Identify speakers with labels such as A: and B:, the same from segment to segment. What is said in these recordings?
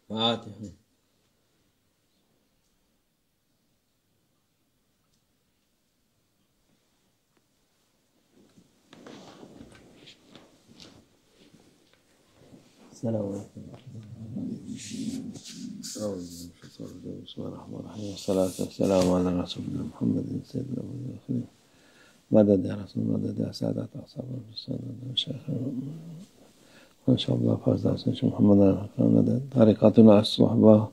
A: Fatiha. السلام عليكم. بسم الله الرحمن الرحيم والصلاة والسلام على رسول الله محمد سيد الأولين والآخرين. مدد يا رسول مدد يا سادة أصحاب الشيخ إن شاء الله فاز شيخ محمد مدد طريقتنا الصحبة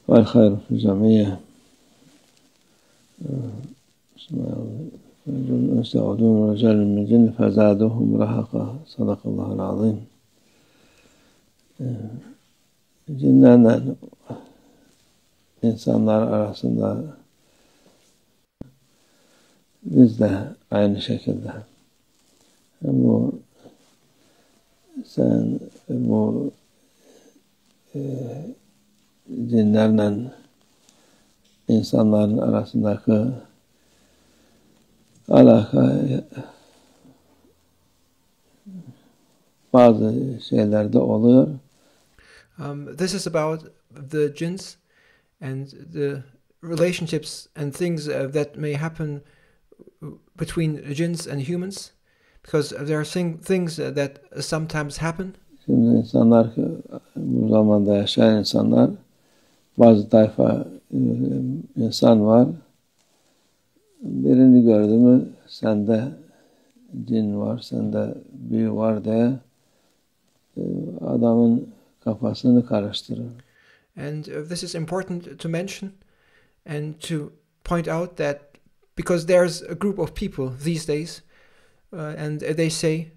A: والخير في الجميع. يستعودون رجال من الجن فزادوهم رهقا. صدق الله العظيم. Cinlerle insanlar arasında biz de aynı şekilde bu sen bu cinlerle insanların arasındaki alaka bazı şeylerde oluyor.
B: This is about the jinns and the relationships and things that may happen between jinns and humans, because there are things that sometimes happen.
A: Şimdi insanlar, bu zamanda yaşayan insanlar, bazı tayfa insan var. Birini gördü mü sende cin var, sende büyü var diye adamın kafasını karıştırır.
B: And this is important to mention and to point out that because there's a group of people these days and they say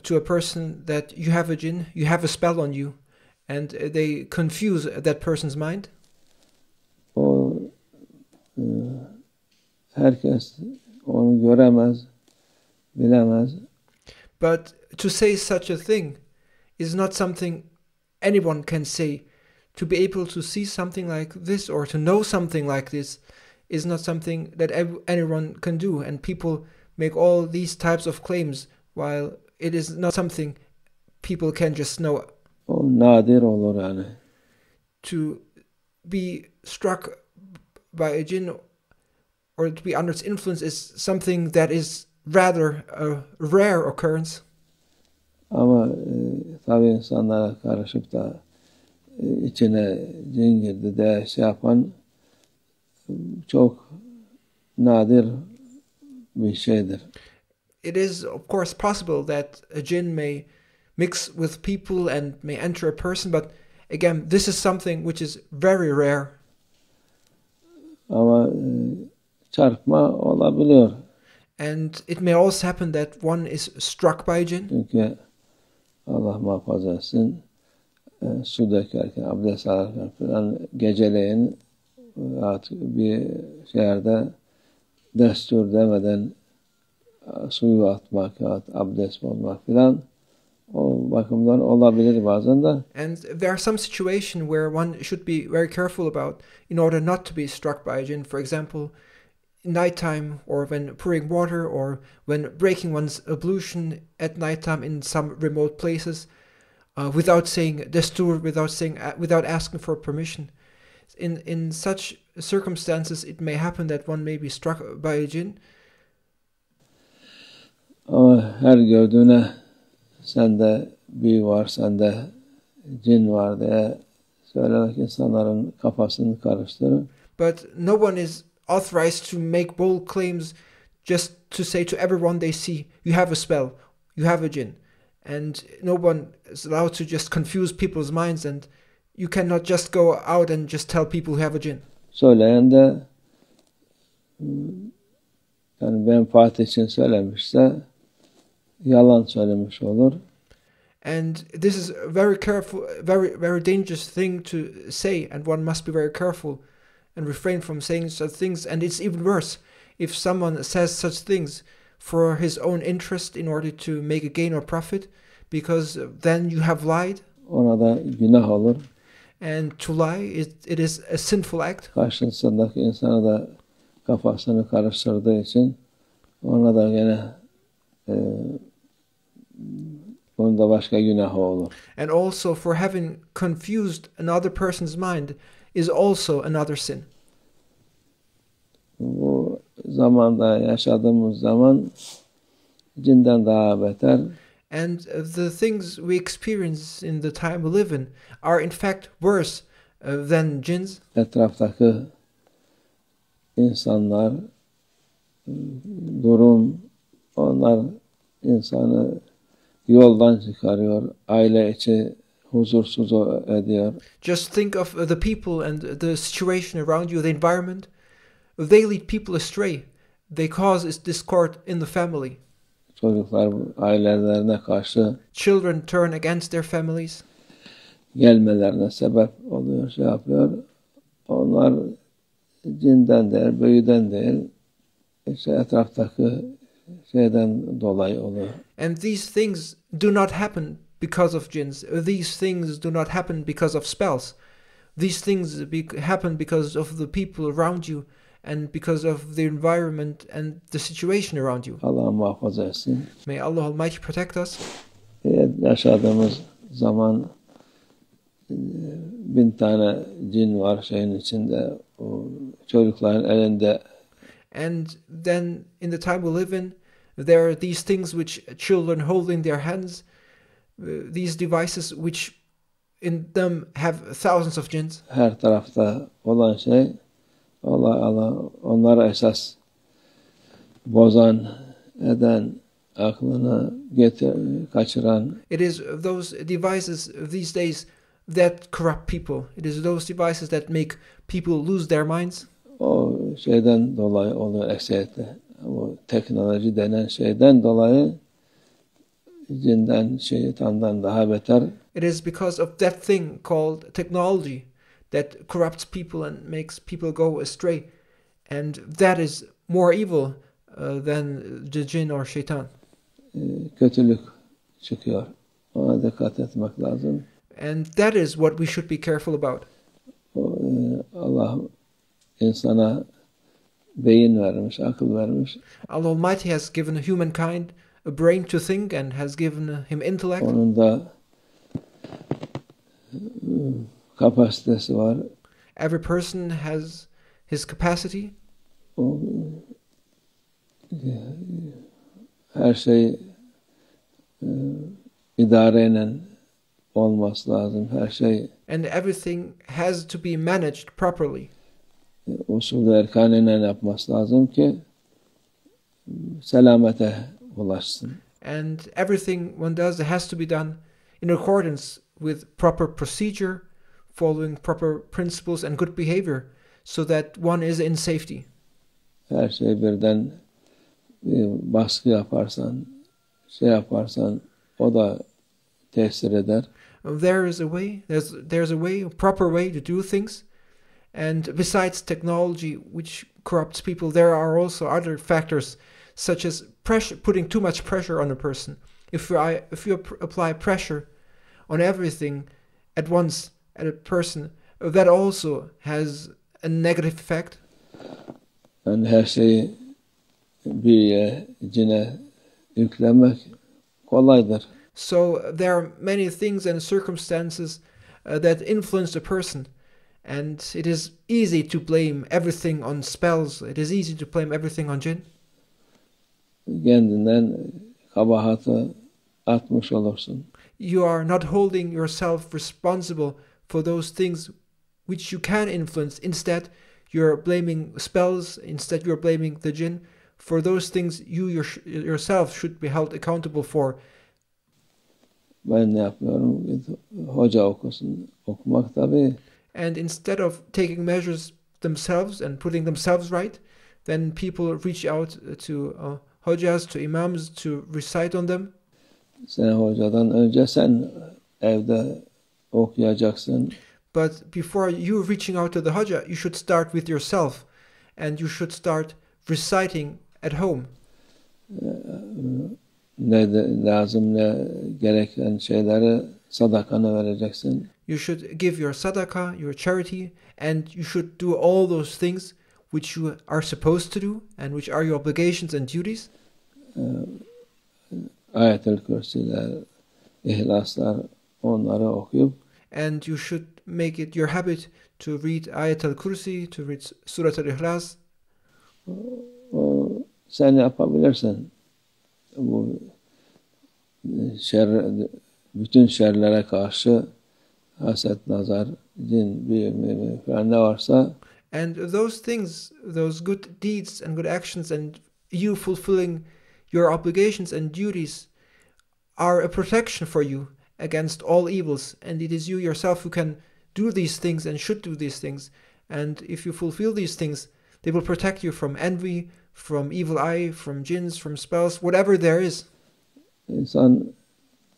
B: to a person that you have a jinn, you have a spell on you, and they confuse that person's mind.
A: O herkes onu göremez, bilemez.
B: But to say such a thing is not something anyone can say. To be able to see something like this or to know something like this is not something that anyone can do, and people make all these types of claims while it is not something people can just know.
A: O nadir olur yani.
B: To be struck by a jinn or to be under its influence is something that is rather a rare occurrence.
A: Ama tabii insanlara karışıp da içine cin girdi de şey yapan çok nadir bir şeydir.
B: It is of course possible that a jinn may mix with people and may enter a person, but again, this is something which is very rare.
A: Ama çarpma olabiliyor.
B: And it may also happen that one is struck by a jinn.
A: Çünkü Allah muhafaza etsin, su dökerken, abdest alırken falan geceleyin bir yerde destur demeden suyu atmak, abdest olmak falan o bakımdan olabilir bazen de.
B: And there are some situations where one should be very careful about in order not to be struck by a jinn. For example, nighttime, or when pouring water, or when breaking one's ablution at nighttime in some remote places, without saying destur, without asking for permission. In such circumstances, it may happen that one may be struck by a jinn.
A: Ama her gördüğüne sende büyü var, sende cin var diye söylemek insanların kafasını karıştırır.
B: But no one is authorized to make bold claims just to say to everyone they see, you have a spell, you have a jinn. And no one is allowed to just confuse people's minds, and you cannot just go out and just tell people who have a jinn.
A: Söyleyen de yani ben Fatih için söylemişse yalan söylemiş olur.
B: And this is a very careful, very dangerous thing to say, and one must be very careful and refrain from saying such things. And it's even worse if someone says such things for his own interest in order to make a gain or profit, because then you have lied.
A: Ona da günah olur.
B: And to lie, it is a sinful act.
A: Karşısındaki insana da kafasını karıştırdığı için ona da gene Onun da başka günahı olur.
B: And also for having confused another person's mind is also another sin.
A: Bu zamanda yaşadığımız zaman cinden daha beter.
B: And the things we experience in the time we live in are in fact worse than jinns.
A: Etraftaki insanlar, durum, onlar insanı yoldan çıkarıyor, aile içi huzursuz ediyor.
B: Just think of the people and the situation around you, the environment. They lead people astray. They cause discord in the family.
A: Çocuklar ailelerine karşı
B: Children turn against their families.
A: Gelmelerine sebep oluyor, şey yapıyor. Onlar cinden değil, büyüden değil, işte etraftaki şeyden dolayı oluyor.
B: And these things do not happen because of jinns. These things do not happen because of spells. These things happen because of the people around you and because of the environment and the situation around you.
A: Allah muhafaza etsin.
B: May Allah Almighty protect us.
A: Yaşadığımız zaman 1000 tane cin var şeyin içinde, o çocukların elinde.
B: And then in the time we live in, there are these things which children hold in their hands, these devices which in them have thousands of jinns.
A: Her tarafta olan şey, onlara esas bozan, eden, aklını kaçıran.
B: It is those devices these days that corrupt people. It is those devices that make people lose their minds.
A: O şeyden dolayı oluyor ekseriyetle. Bu teknoloji denen şeyden dolayı cinden, şeytandan daha beter.
B: It is because of that thing called technology that corrupts people and makes people go astray. And that is more evil than the jinn or shaitan.
A: Kötülük çıkıyor. Ona dikkat etmek lazım.
B: And that is what we should be careful about.
A: Allah insana beyin vermiş, akıl vermiş.
B: Allah Almighty has given humankind a brain to think and has given him intellect.
A: Onun da kapasitesi var.
B: Every person has his capacity.
A: O, her şey idareyle olması lazım. Her şey
B: And everything has to be managed properly.
A: usul-i erkanıyla yapması lazım ki selamete ulaşsın.
B: And everything one does has to be done in accordance with proper procedure, following proper principles and good behavior, so that one is in safety.
A: Her şey birden baskı yaparsan, şey yaparsan o da tesir eder.
B: There is a way. There's a way, a proper way to do things. And besides technology, which corrupts people, there are also other factors, such as pressure, putting too much pressure on a person. If you apply pressure on everything at once at a person, that also has a negative effect.
A: Yani her şeyi büyüye, cine yüklemek kolaydır.
B: So there are many things and circumstances that influence a person, and it is easy to blame everything on spells. It is easy to blame everything on jinn.
A: Kendinden kabahati atmış olursun.
B: You are not holding yourself responsible for those things which you can influence. Instead, you're blaming spells. Instead, you're blaming the jinn for those things you yourself should be held accountable for.
A: Ben ne yapıyorum? Hoca okumak tabii.
B: And instead of taking measures themselves and putting themselves right, then people reach out to hojas, to imams, to recite on them.
A: Sen hocadan önce sen evde okuyacaksın.
B: But before you reaching out to the hoja, you should start with yourself, and you should start reciting at home.
A: Ne lazım, ne gereken şeyleri sadakanı vereceksin.
B: You should give your sadaqah, your charity, and you should do all those things which you are supposed to do and which are your obligations and duties.
A: Ayatul Kursi'ler, İhlaslar onları okuyup
B: And you should make it your habit to read Ayatul Kursi, to read Surat al-Ikhlas.
A: Sen yapabilirsen bu bütün şerlere karşı haset, nazar, cin, büyü falan ne varsa
B: And those things, those good deeds and good actions, and you fulfilling your obligations and duties are a protection for you against all evils. And it is you yourself who can do these things and should do these things. And if you fulfill these things, they will protect you from envy, from evil eye, from jinns, from spells, whatever there is.
A: İnsan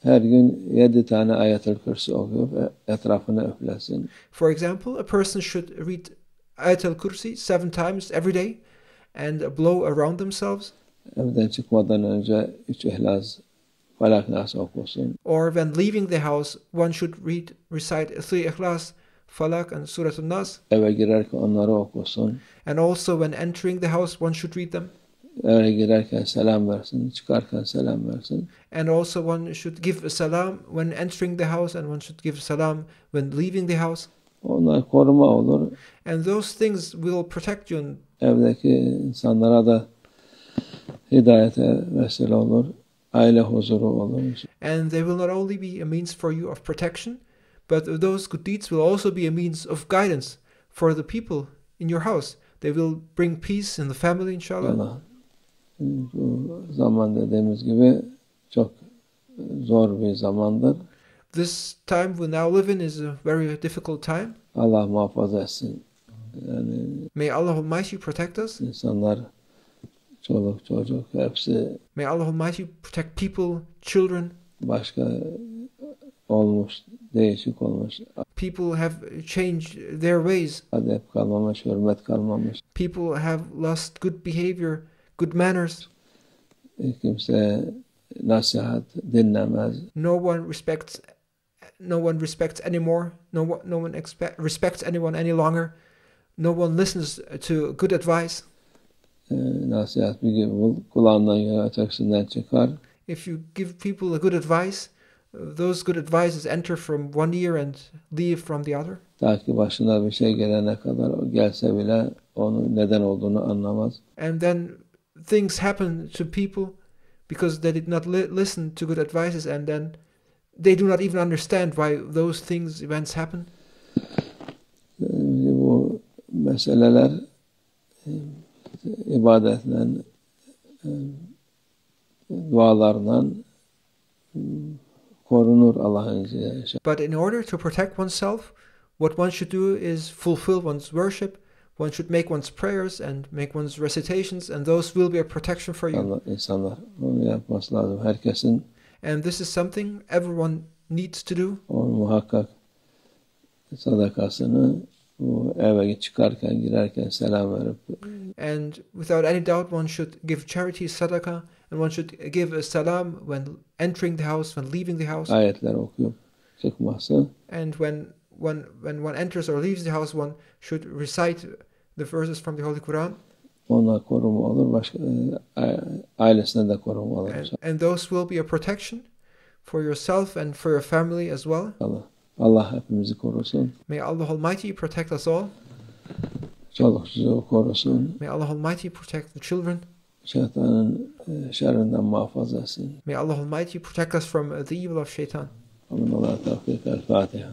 A: her gün 7 tane Ayatul Kursi okuyup etrafını üflesin.
B: For example, a person should read Ayatul Kursi 7 times every day and blow around themselves.
A: Evden çıkmadan önce 3 İhlas, Falak, Nas okusun.
B: Or when leaving the house, one should recite 3 Ikhlas, Falak and Surat al-Nas.
A: Eve girerken onları okusun.
B: And also when entering the house, one should read them.
A: Eve girerken selam versin, çıkarken selam versin.
B: And also one should give a salam when entering the house, and one should give a salam when leaving the house.
A: Onlar koruma olur.
B: And those things will protect you.
A: Evdeki insanlara da hidayete vesile olur. Aile huzuru olur.
B: And they will not only be a means for you of protection, but those good deeds will also be a means of guidance for the people in your house. They will bring peace in the family, inshallah.
A: Allah. Bu zaman dediğimiz gibi çok zor bir zamandır.
B: This time we now live in is a very difficult time.
A: Allah muhafaza etsin. Yani
B: May Allah Almighty protect us.
A: insanlar, çoluk çocuk hepsi
B: May Allah Almighty protect people, children.
A: başka olmuş, değişik olmuş.
B: People have changed their ways.
A: Adep kalmamış, hürmet kalmamış.
B: People have lost good behavior, good manners.
A: Kimse nasihat dinlemez.
B: No one respects anymore. No one respects anyone any longer. No one listens to good advice.
A: Nasihat bir gibi kulağından ya ötekisinden çıkar.
B: If you give people a good advice, those good advices enter from one ear and leave from the other.
A: Ta ki başına bir şey gelene kadar o gelse bile onun neden olduğunu anlamaz.
B: And then things happen to people because they did not listen to good advices, and then they do not even understand why those things, events happen.
A: Bu meseleler ibadetle, dualarla korunur Allah'ın izniyle.
B: But in order to protect oneself, what one should do is fulfill one's worship. One should make one's prayers and make one's recitations, and those will be a protection for you.
A: Allah, insanlar onu yapması lazım. Herkesin
B: And this is something everyone needs to do.
A: onun muhakkak sadakasını bu eve çıkarken, girerken selam verip
B: And without any doubt, one should give charity, sadaqah, and one should give a salam when entering the house, when leaving the house.
A: ayetler okuyup çıkması.
B: And when one enters or leaves the house, one should recite the verses from the Holy Quran.
A: Ona koruma olur, başka ailesine de koruma olur.
B: And those will be a protection for yourself and for your family as well.
A: Allah hepimizi korusun.
B: May Allah Almighty protect us all.
A: Çoluk çocuğu korusun.
B: May Allah Almighty protect the children.
A: Şeytanın şerrinden muhafaza etsin.
B: May Allah Almighty protect us from the evil of shaitan.
A: Amin. Allah tevfik. El Fatiha.